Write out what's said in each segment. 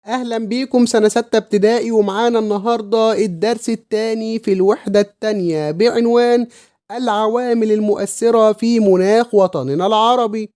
أهلا بيكم سنة 6 ابتدائي، ومعانا النهاردة الدرس الثاني في الوحدة الثانية بعنوان العوامل المؤثرة في مناخ وطننا العربي.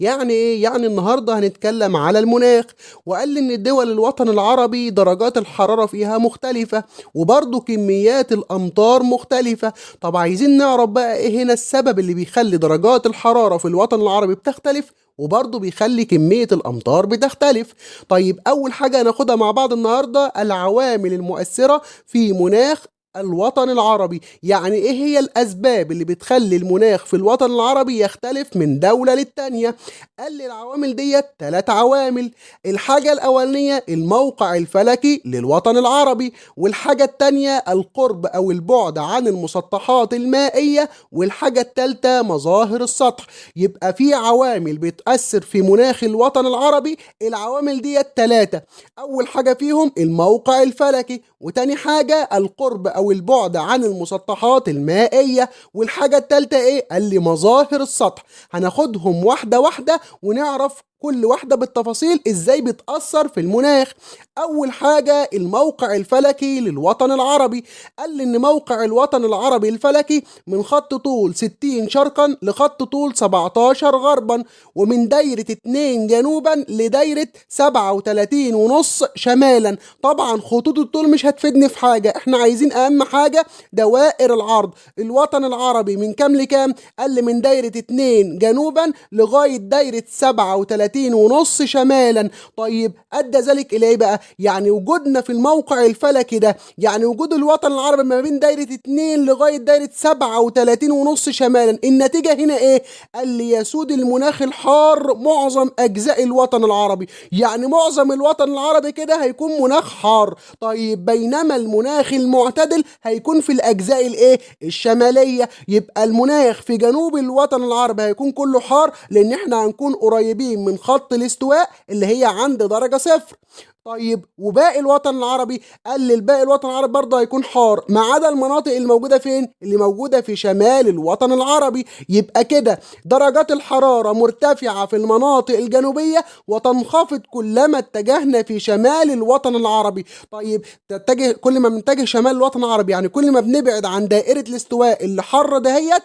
يعني إيه؟ يعني النهاردة هنتكلم على المناخ، وقال إن دول الوطن العربي درجات الحرارة فيها مختلفة، وبرضه كميات الأمطار مختلفة. طب عايزين نعرف بقى إيه هنا السبب اللي بيخلي درجات الحرارة في الوطن العربي بتختلف، وبرضه بيخلي كمية الأمطار بتختلف. طيب أول حاجة هناخدها مع بعض النهاردة العوامل المؤثرة في مناخ الوطن العربي. يعني ايه هي الاسباب اللي بتخلي المناخ في الوطن العربي يختلف من دولة للتانية؟ قال لي العوامل ديت 3 عوامل. الحاجة الأولانية الموقع الفلكي للوطن العربي، والحاجة التانية القرب أو البعد عن المسطحات المائية، والحاجة التالتة مظاهر السطح. يبقى في عوامل بتأثر في مناخ الوطن العربي، العوامل ديت 3. أول حاجة فيهم الموقع الفلكي، وتاني حاجة القرب أو البعد عن المسطحات المائية، والحاجة التالتة إيه؟ قال لي مظاهر السطح. هناخدهم واحدة واحدة ونعرف كل واحدة بالتفاصيل ازاي بتأثر في المناخ. أول حاجة الموقع الفلكي للوطن العربي. قال لي إن موقع الوطن العربي الفلكي من خط طول 60 شرقا لخط طول 17 غربا، ومن دايرة 2 جنوبا لدايرة 37 ونص شمالا. طبعا خطوط الطول مش هتفيدني في حاجة، احنا عايزين أهم حاجة دوائر العرض. الوطن العربي من كام لكام؟ قال لي من دايرة 2 جنوبا لغاية دايرة 37 ونص شمالا. طيب أدى ذلك إلى إيه بقى؟ يعني وجودنا في الموقع الفلكي ده، يعني وجود الوطن العربي ما بين دايرة 2 لغاية دايرة 37 ونص شمالا، النتيجة هنا إيه؟ قال لي يسود المناخ الحار معظم أجزاء الوطن العربي. يعني معظم الوطن العربي كده هيكون مناخ حار. طيب بينما المناخ المعتدل هيكون في الأجزاء الإيه؟ الشمالية. يبقى المناخ في جنوب الوطن العربي هيكون كله حار، لأن احنا هنكون قريبين من خط الاستواء اللي هي عند درجة صفر. طيب وباقي الوطن العربي؟ قال لي الباقي الوطن العربي برضه هيكون حار، ما عدا المناطق اللي موجوده فين؟ اللي موجوده في شمال الوطن العربي. يبقى كده درجات الحراره مرتفعه في المناطق الجنوبيه، وتنخفض كلما اتجهنا في شمال الوطن العربي. طيب تتجه كل ما بنتجه شمال الوطن العربي، يعني كل ما بنبعد عن دائره الاستواء اللي حاره دهيت،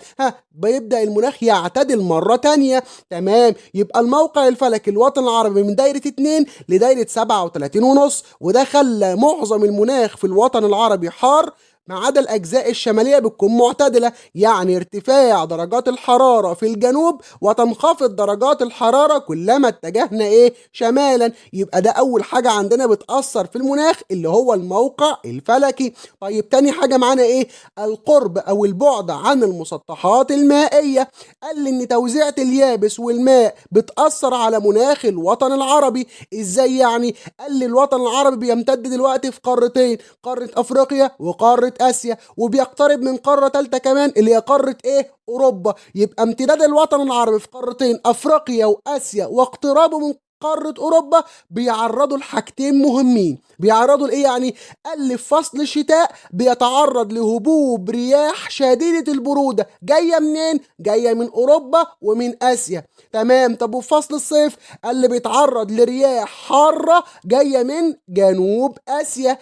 بيبدا المناخ يعتدل مره تانيه. تمام. يبقى الموقع الفلكي الوطن العربي من دايره 2 لدايره 37 ونص، وده خلى معظم المناخ في الوطن العربي حار، ما عدا الأجزاء الشمالية بتكون معتدلة. يعني ارتفاع درجات الحرارة في الجنوب، وتنخفض درجات الحرارة كلما اتجهنا إيه؟ شمالا. يبقى ده أول حاجة عندنا بتأثر في المناخ اللي هو الموقع الفلكي. طيب تاني حاجة معانا إيه؟ القرب أو البعد عن المسطحات المائية. قال لي إن توزيعة اليابس والماء بتأثر على مناخ الوطن العربي. إزاي يعني؟ قال لي الوطن العربي بيمتد دلوقتي في قارتين، قارة أفريقيا وقارة آسيا، وبيقترب من قارة تالتة كمان اللي هي قارة إيه؟ أوروبا. يبقى امتداد الوطن العربي في قارتين أفريقيا وآسيا واقترابه من قارة أوروبا بيعرضوا لحاجتين مهمين. بيعرضوا لإيه يعني؟ قال لي في فصل الشتاء بيتعرض لهبوب رياح شديدة البرودة، جاية منين؟ جاية من أوروبا ومن آسيا. تمام. طب وفي فصل الصيف قال لي بيتعرض لرياح حارة جاية من جنوب آسيا.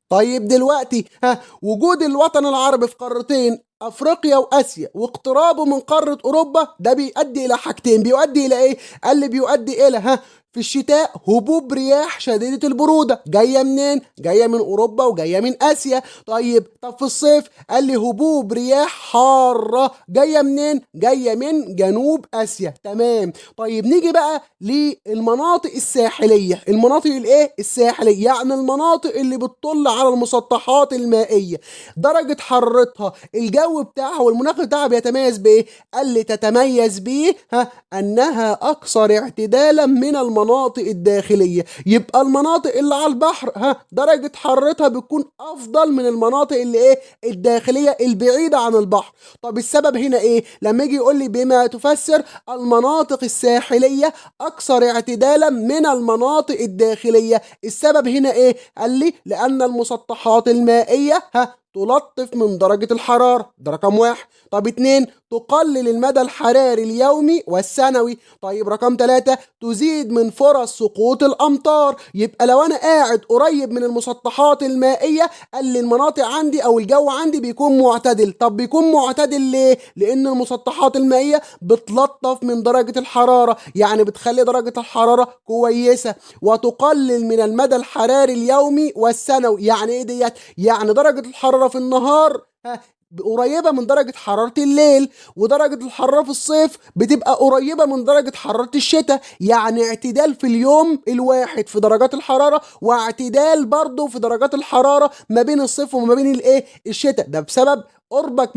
طيب دلوقتي وجود الوطن العربي في قارتين افريقيا واسيا واقترابه من قاره اوروبا ده بيؤدي الى حاجتين. بيؤدي الى ايه؟ قال لي بيؤدي الى في الشتاء هبوب رياح شديدة البرودة، جاية منين؟ جاية من أوروبا وجاية من آسيا. طب في الصيف قال لي هبوب رياح حارة، جاية منين؟ جاية من جنوب آسيا. تمام. طيب نيجي بقى للمناطق الساحلية. المناطق الإيه؟ الساحلية، يعني المناطق اللي بتطل على المسطحات المائية. درجة حرارتها، الجو بتاعها والمناخ بتاعها بيتميز بإيه؟ قال لي تتميز بيه أنها أكثر اعتدالا من المناطق الداخلية. يبقى المناطق اللي على البحر درجة حرارتها بتكون أفضل من المناطق اللي إيه؟ الداخلية البعيدة عن البحر. طب السبب هنا إيه؟ لما يجي يقول لي بما تفسر المناطق الساحلية أكثر اعتدالا من المناطق الداخلية، السبب هنا إيه؟ قال لي لأن المسطحات المائية تلطف من درجة الحرارة، ده رقم واحد. طب اتنين، تقلل المدى الحراري اليومي والسنوي. طيب رقم ثلاثة، تزيد من فرص سقوط الأمطار. يبقى لو أنا قاعد قريب من المسطحات المائية، قال لي المناطق عندي أو الجو عندي بيكون معتدل. طب بيكون معتدل ليه؟ لأن المسطحات المائية بتلطف من درجة الحرارة، يعني بتخلي درجة الحرارة كويسة، وتقلل من المدى الحراري اليومي والسنوي. يعني إيه ديت؟ يعني درجة الحرارة في النهار قريبة من درجة حرارة الليل، ودرجة الحرارة في الصيف بتبقى قريبة من درجة حرارة الشتاء. يعني اعتدال في اليوم الواحد في درجات الحرارة، واعتدال برضه في درجات الحرارة ما بين الصيف وما بين الشتاء. ده بسبب قربك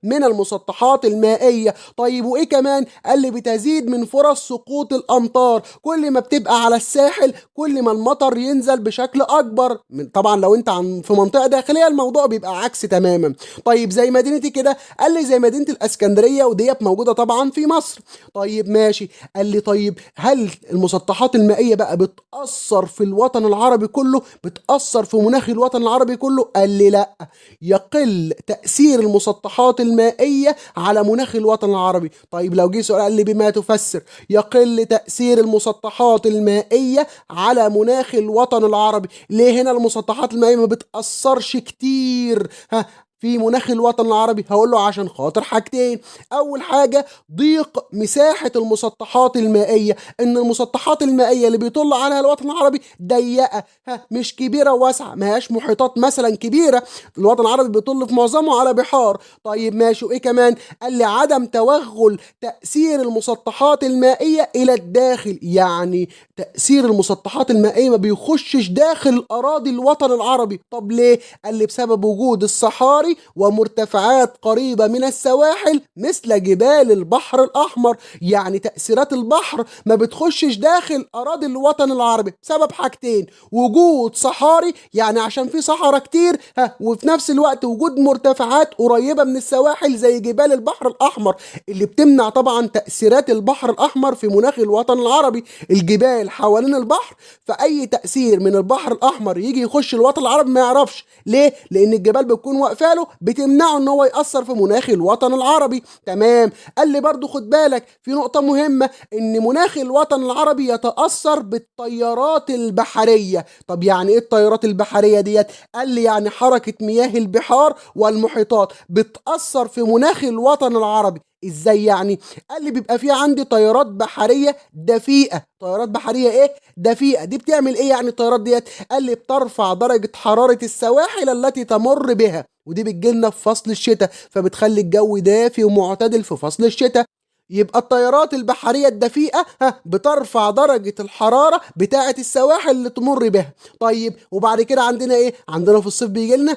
من المسطحات المائية. طيب وايه كمان؟ قال لي بتزيد من فرص سقوط الامطار. كل ما بتبقى على الساحل كل ما المطر ينزل بشكل اكبر. طبعا لو انت في منطقة داخلية الموضوع بيبقى عكس تماما. طيب زي مدينتي كده، قال لي زي مدينة الاسكندرية، وديت موجودة طبعا في مصر. طيب ماشي. قال لي طيب هل المسطحات المائية بقى بتأثر في الوطن العربي كله؟ بتأثر في مناخ الوطن العربي كله؟ قال لي لا، يقل تأثير المسطحات المائية على مناخ الوطن العربي. طيب لو جه سؤال قال لي بما تفسر يقل تأثير المسطحات المائية على مناخ الوطن العربي، ليه هنا المسطحات المائية ما بتأثرش كتير في مناخ الوطن العربي؟ هقول له عشان خاطر حاجتين. اول حاجه ضيق مساحه المسطحات المائيه، ان المسطحات المائيه اللي بيطل عليها الوطن العربي ضيقه، مش كبيره واسعه، ما هياش محيطات مثلا كبيره. الوطن العربي بيطل في معظمه على بحار. طيب ماشي. وايه كمان؟ قال لي عدم توغل تاثير المسطحات المائيه الى الداخل، يعني تاثير المسطحات المائيه ما بيخشش داخل اراضي الوطن العربي. طب ليه؟ قال لي بسبب وجود الصحاري ومرتفعات قريبة من السواحل مثل جبال البحر الأحمر. يعني تأثيرات البحر ما بتخشش داخل أراضي الوطن العربي بسبب حاجتين: وجود صحاري، يعني عشان في صحراء كتير، وفي نفس الوقت وجود مرتفعات قريبة من السواحل زي جبال البحر الأحمر اللي بتمنع طبعا تأثيرات البحر الأحمر في مناخ الوطن العربي. الجبال حوالين البحر، فأي تأثير من البحر الأحمر يجي يخش الوطن العربي ما يعرفش. ليه؟ لأن الجبال بتكون واقفة له، بتمنعه ان هو يأثر في مناخ الوطن العربي. تمام. قال لي برضو خد بالك في نقطة مهمة، ان مناخ الوطن العربي يتأثر بالتيارات البحرية. طب يعني ايه التيارات البحرية ديت؟ قال لي يعني حركة مياه البحار والمحيطات بتأثر في مناخ الوطن العربي. ازاي يعني؟ قال لي بيبقى في عندي تيارات بحريه دفيئه. تيارات بحريه ايه؟ دفيئه. دي بتعمل ايه يعني التيارات ديت؟ قال لي بترفع درجه حراره السواحل التي تمر بها، ودي بتجيلنا في فصل الشتاء، فبتخلي الجو دافي ومعتدل في فصل الشتاء. يبقى التيارات البحرية الدفيئة بترفع درجة الحرارة بتاعة السواحل اللي تمر بها. طيب وبعد كده عندنا ايه؟ عندنا في الصيف بيجي لنا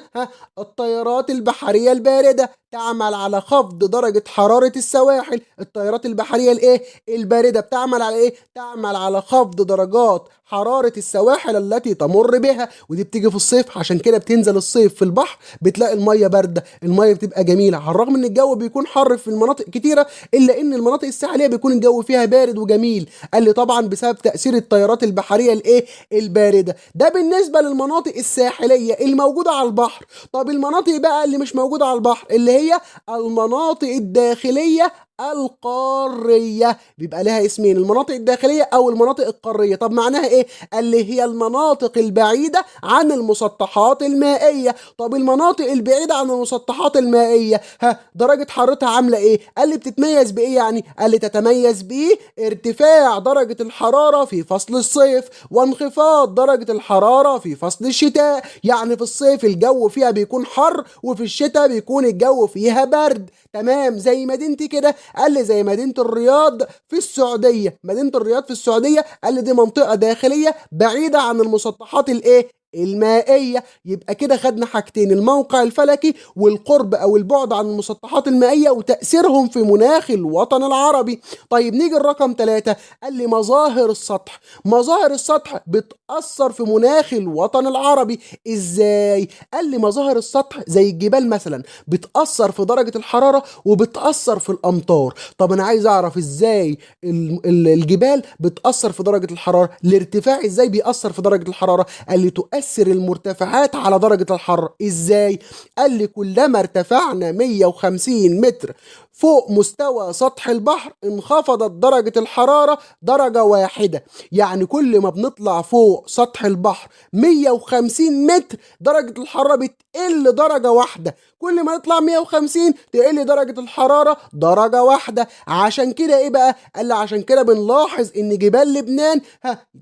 التيارات البحرية الباردة، تعمل على خفض درجة حرارة السواحل. التيارات البحرية الايه؟ الباردة بتعمل على ايه؟ تعمل على خفض درجات حرارة السواحل التي تمر بها، ودي بتيجي في الصيف. عشان كده بتنزل الصيف في البحر بتلاقي المية باردة، المية بتبقى جميلة، على الرغم ان الجو بيكون حر في المناطق كتيرة، الا ان المناطق الساحلية بيكون الجو فيها بارد وجميل. قال لي طبعا بسبب تأثير التيارات البحرية الايه؟ الباردة. ده بالنسبة للمناطق الساحلية الموجودة على البحر. طب المناطق بقى اللي مش موجودة على البحر، اللي هي المناطق الداخلية القارية، بيبقى لها اسمين: المناطق الداخلية أو المناطق القارية. طب معناها إيه؟ اللي هي المناطق البعيدة عن المسطحات المائية. طب المناطق البعيدة عن المسطحات المائية درجة حرارتها عاملة إيه؟ قال لي بتتميز بإيه يعني؟ قال لي تتميز بارتفاع درجة الحرارة في فصل الصيف وانخفاض درجة الحرارة في فصل الشتاء. يعني في الصيف الجو فيها بيكون حر، وفي الشتاء بيكون الجو فيها برد. تمام. زي مدينتي كده، قال لي زي مدينة الرياض في السعودية. مدينة الرياض في السعودية قال لي دي منطقة داخلية بعيدة عن المسطحات الايه؟ المائية. يبقى كده خدنا حاجتين: الموقع الفلكي والقرب او البعد عن المسطحات المائية وتأثيرهم في مناخ الوطن العربي. طيب نيجي الرقم 3. قال لي مظاهر السطح. مظاهر السطح بتأثر في مناخ الوطن العربي. ازاي؟ قال لي مظاهر السطح زي الجبال مثلا بتأثر في درجة الحرارة وبتأثر في الأمطار. طب أنا عايز أعرف إزاي الجبال بتأثر في درجة الحرارة، الارتفاع إزاي بيأثر في درجة الحرارة؟ قال لي تؤثر تؤثر المرتفعات على درجة الحرارة. ازاي؟ قال لي كلما ارتفعنا 150 متر فوق مستوى سطح البحر انخفضت درجة الحرارة درجة واحدة. يعني كل ما بنطلع فوق سطح البحر 150 متر درجة الحرارة بتقل درجة واحدة، كل ما نطلع 150 تقل درجة الحرارة درجة واحدة. عشان كده ايه بقى؟ قال لي عشان كده بنلاحظ ان جبال لبنان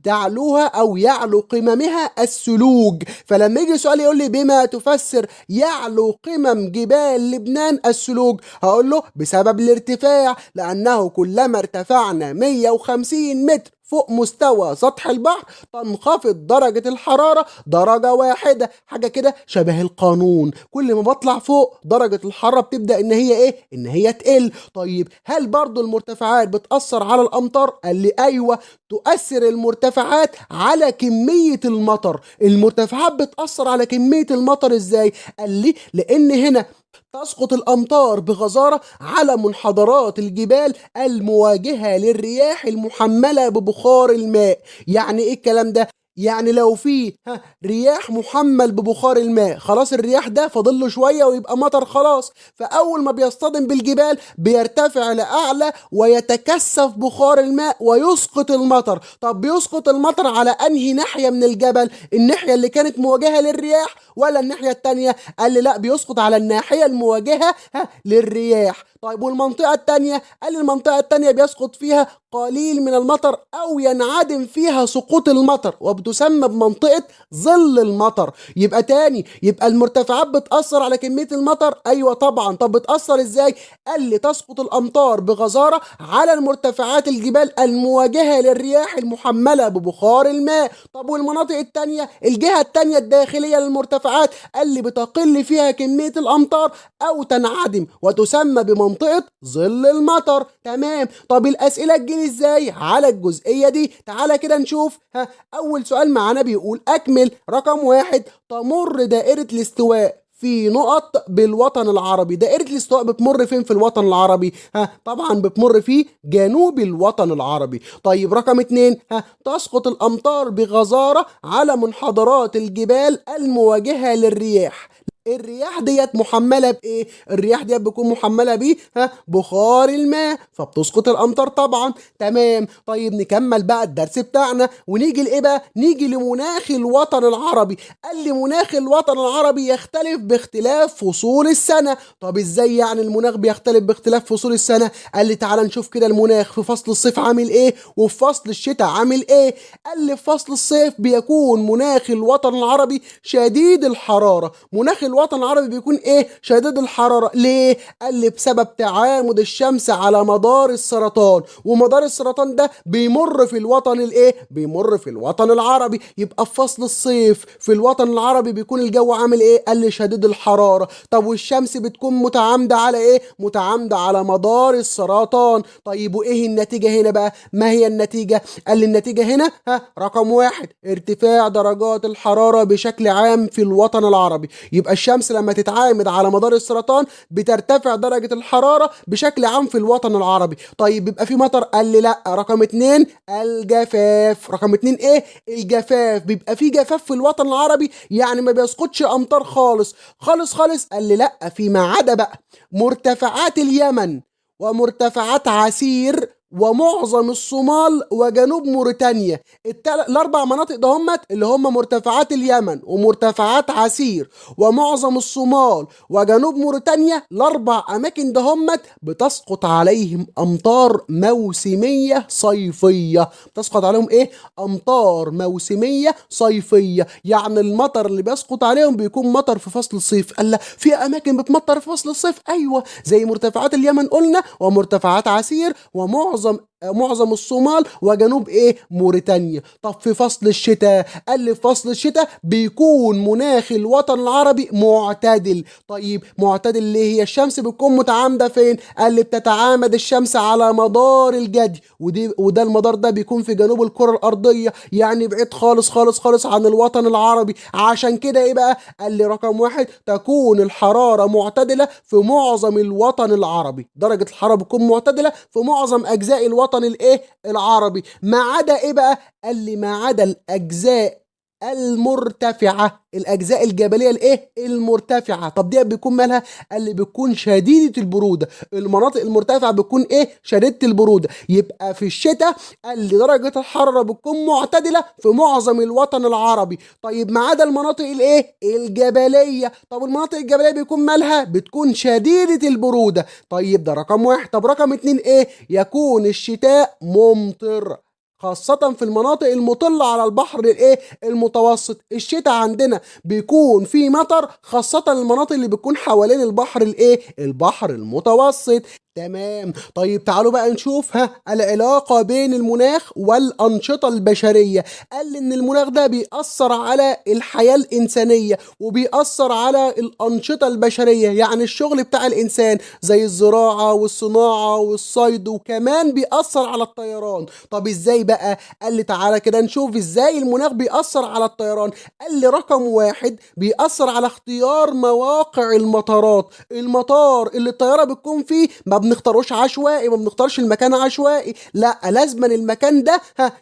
تعلوها او يعلو قممها الثلوج. فلما يجي سؤال يقول لي بما تفسر يعلو قمم جبال لبنان الثلوج، هقول له بسبب الارتفاع، لانه كلما ارتفعنا 150 متر فوق مستوى سطح البحر تنخفض درجة الحرارة درجة واحدة. حاجة كده شبه القانون، كل ما بطلع فوق درجة الحرارة بتبدأ ان هي ايه؟ ان هي تقل. طيب هل برضو المرتفعات بتأثر على الامطار؟ قال لي ايوه، تؤثر المرتفعات على كمية المطر. المرتفعات بتأثر على كمية المطر ازاي؟ قال لي لان هنا تسقط الأمطار بغزارة على منحدرات الجبال المواجهة للرياح المحملة ببخار الماء. يعني إيه الكلام ده؟ يعني لو في رياح محمل ببخار الماء، خلاص الرياح ده فاضل له شويه ويبقى مطر خلاص، فاول ما بيصطدم بالجبال بيرتفع لاعلى ويتكثف بخار الماء ويسقط المطر. طب بيسقط المطر على انهي ناحيه من الجبل؟ الناحيه اللي كانت مواجهه للرياح ولا الناحيه التانيه؟ قال لي لا، بيسقط على الناحيه المواجهه للرياح. طيب والمنطقه التانيه؟ قال لي المنطقه التانيه بيسقط فيها قليل من المطر او ينعدم فيها سقوط المطر وبتسمى بمنطقة ظل المطر. يبقى تاني، يبقى المرتفعات بتأثر على كمية المطر؟ ايوه طبعا. طب بتأثر ازاي؟ قال لي تسقط الامطار بغزارة على المرتفعات الجبال المواجهة للرياح المحملة ببخار الماء. طب والمناطق التانية، الجهة التانية الداخلية للمرتفعات، قال لي بتقل فيها كمية الامطار او تنعدم وتسمى بمنطقة ظل المطر. تمام. طب الاسئلة تجيلي ازاي على الجزئية دي؟ تعالى كده نشوف. اول سؤال معانا بيقول اكمل. رقم واحد، تمر دائرة الاستواء في نقط بالوطن العربي. دائرة الاستواء بتمر فين في الوطن العربي؟ طبعا بتمر في جنوب الوطن العربي. طيب رقم اتنين، تسقط الامطار بغزارة على منحدرات الجبال المواجهة للرياح. الرياح ديت محمله بايه؟ الرياح ديت بتكون محمله بيه بخار الماء، فبتسقط الامطار طبعا. تمام. طيب نكمل بقى الدرس بتاعنا ونيجي لايه بقى؟ نيجي لمناخ الوطن العربي. قال لي مناخ الوطن العربي يختلف باختلاف فصول السنه. طب ازاي يعني المناخ بيختلف باختلاف فصول السنه؟ قال لي تعالى نشوف كده المناخ في فصل الصيف عامل ايه وفي فصل الشتاء عامل ايه. قال لي في فصل الصيف بيكون مناخ الوطن العربي شديد الحراره. مناخ الوطن العربي بيكون ايه؟ شديد الحراره. ليه؟ قال لي بسبب تعامد الشمس على مدار السرطان، ومدار السرطان ده بيمر في الوطن الايه؟ بيمر في الوطن العربي. يبقى في فصل الصيف في الوطن العربي بيكون الجو عامل ايه؟ قال لي شديد الحراره. طب والشمس بتكون متعامده على ايه؟ متعامده على مدار السرطان. طيب وايه النتيجه هنا بقى؟ ما هي النتيجه؟ قال لي النتيجه هنا رقم واحد، ارتفاع درجات الحراره بشكل عام في الوطن العربي. يبقى الشمس لما تتعامد على مدار السرطان بترتفع درجة الحرارة بشكل عام في الوطن العربي. طيب بيبقى في مطر؟ قال لي لا. رقم اتنين، الجفاف. رقم اتنين ايه؟ الجفاف. بيبقى في جفاف في الوطن العربي، يعني ما بيسقطش امطار خالص خالص خالص. قال لي لا، فيما عدا بقى مرتفعات اليمن ومرتفعات عسير ومعظم الصومال وجنوب موريتانيا. الاربع مناطق ده اللي هم مرتفعات اليمن ومرتفعات عسير ومعظم الصومال وجنوب موريتانيا. الاربع اماكن ده بتسقط عليهم امطار موسميه صيفيه. بتسقط عليهم ايه؟ امطار موسميه صيفيه. يعني المطر اللي بيسقط عليهم بيكون مطر في فصل الصيف. قال لا، في اماكن بتمطر في فصل الصيف. ايوه، زي مرتفعات اليمن قلنا ومرتفعات عسير ومعظم الصومال وجنوب ايه؟ موريتانيا. طب في فصل الشتاء؟ قال لي في فصل الشتاء بيكون مناخ الوطن العربي معتدل. طيب معتدل ليه؟ هي الشمس بتكون متعامده فين؟ قال لي بتتعامد الشمس على مدار الجدي، وده المدار ده بيكون في جنوب الكره الارضيه، يعني بعيد خالص خالص خالص عن الوطن العربي. عشان كده ايه بقى؟ قال لي رقم واحد، تكون الحراره معتدله في معظم الوطن العربي. درجه الحراره بتكون معتدله في معظم اجزاء الوطن الايه؟ العربي، ما عدا ايه بقى؟ قال لي ما عدا الاجزاء المرتفعة، الأجزاء الجبلية الإيه؟ المرتفعة. طب دي بيكون مالها؟ قال لي بتكون شديدة البرودة. المناطق المرتفعة بتكون إيه؟ شديدة البرودة. يبقى في الشتاء قال لي درجة الحرارة بتكون معتدلة في معظم الوطن العربي. طيب ما عدا المناطق الإيه؟ الجبلية. طب المناطق الجبلية بيكون مالها؟ بتكون شديدة البرودة. طيب ده رقم واحد. طب رقم اتنين إيه؟ يكون الشتاء ممطر، خاصة في المناطق المطلة على البحر الايه المتوسط. الشتاء عندنا بيكون في مطر، خاصة المناطق اللي بتكون حوالين البحر الايه البحر المتوسط. تمام. طيب تعالوا بقى نشوف العلاقة بين المناخ والأنشطة البشرية. قال إن المناخ ده بيأثر على الحياة الإنسانية وبيأثر على الأنشطة البشرية، يعني الشغل بتاع الإنسان زي الزراعة والصناعة والصيد، وكمان بيأثر على الطيران. طب إزاي بقى؟ قال لي تعالى كده نشوف إزاي المناخ بيأثر على الطيران. قال لي رقم واحد بيأثر على اختيار مواقع المطارات. المطار اللي الطيارة بتكون فيه ما بنختاروش عشوائي، ما بنختارش المكان عشوائي، لا لازما المكان ده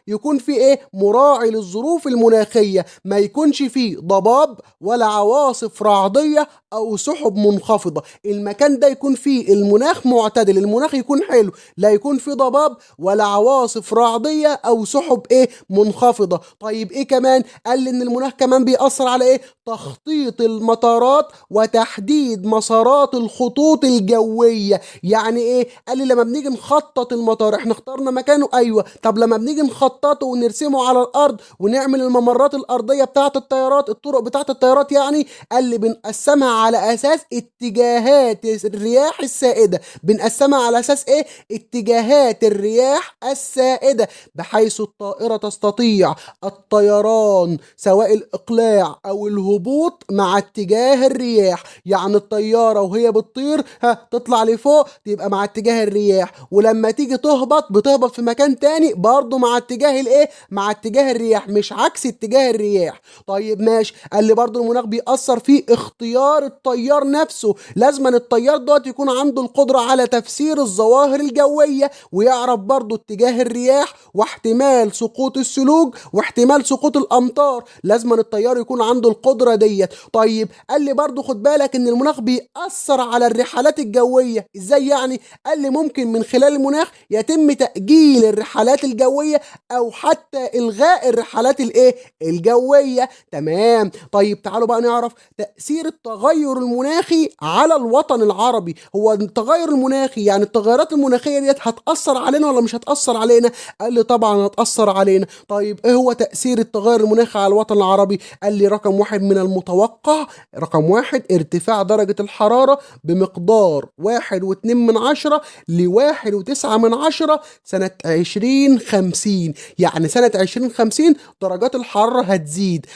يكون فيه ايه مراعي للظروف المناخية، ما يكونش فيه ضباب ولا عواصف رعدية او سحب منخفضة. المكان ده يكون فيه المناخ معتدل، المناخ يكون حلو، لا يكون فيه ضباب ولا عواصف رعدية او سحب ايه منخفضة. طيب ايه كمان؟ قال لي ان المناخ كمان بيأثر على ايه؟ تخطيط المطارات وتحديد مسارات الخطوط الجوية. يعني ايه؟ قال لي لما بنيجي نخطط المطار احنا اخترنا مكانه، ايوه، طب لما بنيجي نخططه ونرسمه على الارض ونعمل الممرات الارضيه بتاعه الطيارات، الطرق بتاعه الطيارات يعني، قال لي بنقسمها على اساس اتجاهات الرياح السائده. بنقسمها على اساس ايه؟ اتجاهات الرياح السائده، بحيث الطائره تستطيع الطيران سواء الاقلاع او الهبوط مع اتجاه الرياح. يعني الطياره وهي بتطير تطلع لفوق تبقى مع اتجاه الرياح، ولما تيجي تهبط بتهبط في مكان تاني برضه مع اتجاه الايه مع اتجاه الرياح، مش عكس اتجاه الرياح. طيب ماشي. قال لي برضه المناخ بيأثر في اختيار الطيار نفسه. لازما الطيار دوت يكون عنده القدرة على تفسير الظواهر الجوية، ويعرف برضه اتجاه الرياح واحتمال سقوط الثلوج واحتمال سقوط الامطار. لازما الطيار يكون عنده القدرة ديت. طيب قال لي برضه خد بالك ان المناخ بيأثر على الرحلات الجوية. ازاي يعني؟ قال لي ممكن من خلال المناخ يتم تأجيل الرحلات الجوية او حتى الغاء الرحلات الايه الجوية. تمام. طيب تعالوا بقى نعرف تأثير التغير المناخي على الوطن العربي. هو التغير المناخي يعني التغيرات المناخية ديت هتأثر علينا ولا مش هتأثر علينا؟ قال لي طبعا هتأثر علينا. طيب ايه هو تأثير التغير المناخي على الوطن العربي؟ قال لي رقم واحد من المتوقع، رقم واحد ارتفاع درجة الحرارة بمقدار 1.2 ل1.9 سنة 2050. يعني سنة 2050 درجات الحرارة هتزيد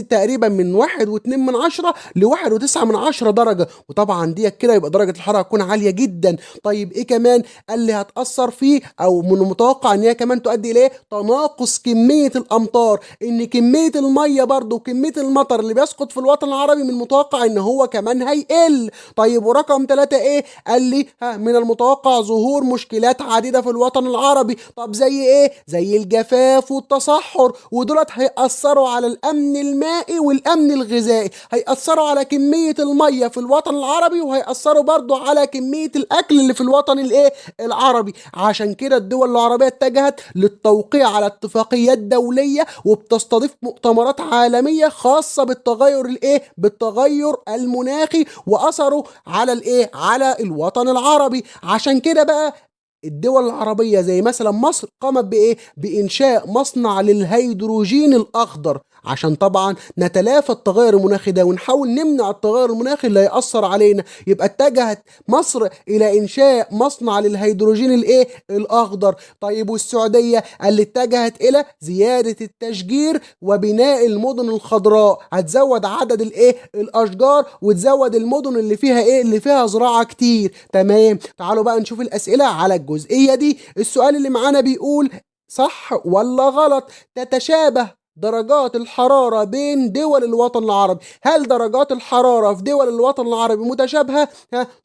تقريبا من 1.2 ل1.9 درجة، وطبعا دي كده يبقى درجة الحرارة هتكون عالية جدا. طيب ايه كمان؟ قال لي هتأثر فيه او من المتوقع ان هي كمان تؤدي اليه تناقص كمية الامطار، ان كمية المية برضو وكمية المطر اللي بيسقط في الوطن العربي من المتوقع ان هو كمان هيقل. طيب ورقم ثلاثة ايه؟ قال لي من المتوقع ظهور مشكلات عديدة في الوطن العربي. طب زي ايه؟ زي الجفاف والتصحر، ودولت هيأثروا على الامن المائي والامن الغذائي، هيأثروا على كمية المية في الوطن العربي، وهيأثروا برضو على كمية الاكل اللي في الوطن الايه العربي. عشان كده الدول العربية اتجهت للتوقيع على اتفاقيات دولية وبتستضيف مؤتمرات عالمية خاصة بالتغير المناخي واثره على على الوطن العربي. عشان كده بقى الدول العربية زي مثلا مصر قامت بإنشاء مصنع للهيدروجين الأخضر، عشان طبعا نتلافى التغير المناخي ده ونحاول نمنع التغير المناخي اللي هيأثر علينا. يبقى اتجهت مصر إلى إنشاء مصنع للهيدروجين الأخضر. طيب والسعودية اللي اتجهت إلى زيادة التشجير وبناء المدن الخضراء، هتزود عدد الأشجار وتزود المدن اللي فيها زراعة كتير. تمام. تعالوا بقى نشوف الأسئلة على الجزئية دي. السؤال اللي معانا بيقول صح ولا غلط تتشابه درجات الحرارة بين دول الوطن العربي؟ هل درجات الحرارة في دول الوطن العربي متشابهة؟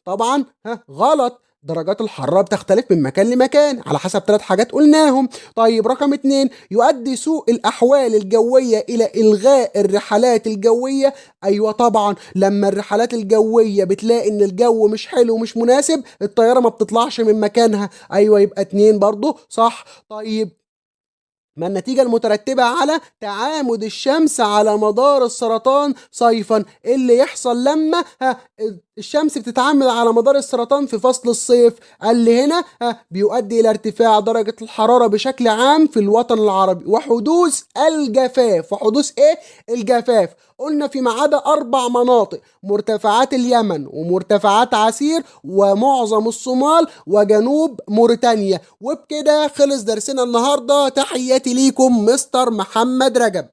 طبعا غلط. درجات الحرارة بتختلف من مكان لمكان على حسب 3 حاجات قلناهم. طيب رقم 2، يؤدي سوء الأحوال الجوية إلى إلغاء الرحلات الجوية. أيوة طبعا، لما الرحلات الجوية بتلاقي إن الجو مش حلو ومش مناسب، الطيارة ما بتطلعش من مكانها. أيوة، يبقى 2 برضو صح. طيب، ما النتيجة المترتبة على تعامد الشمس على مدار السرطان صيفا؟ إيه اللي يحصل لما الشمس بتتعامد على مدار السرطان في فصل الصيف؟ قال لي هنا بيؤدي إلى ارتفاع درجة الحرارة بشكل عام في الوطن العربي وحدوث الجفاف. وحدوث إيه؟ الجفاف. قلنا في ما عدا 4 مناطق: مرتفعات اليمن ومرتفعات عسير ومعظم الصومال وجنوب موريتانيا. وبكده خلص درسنا النهارده. تحياتي ليكم مستر محمد رجب.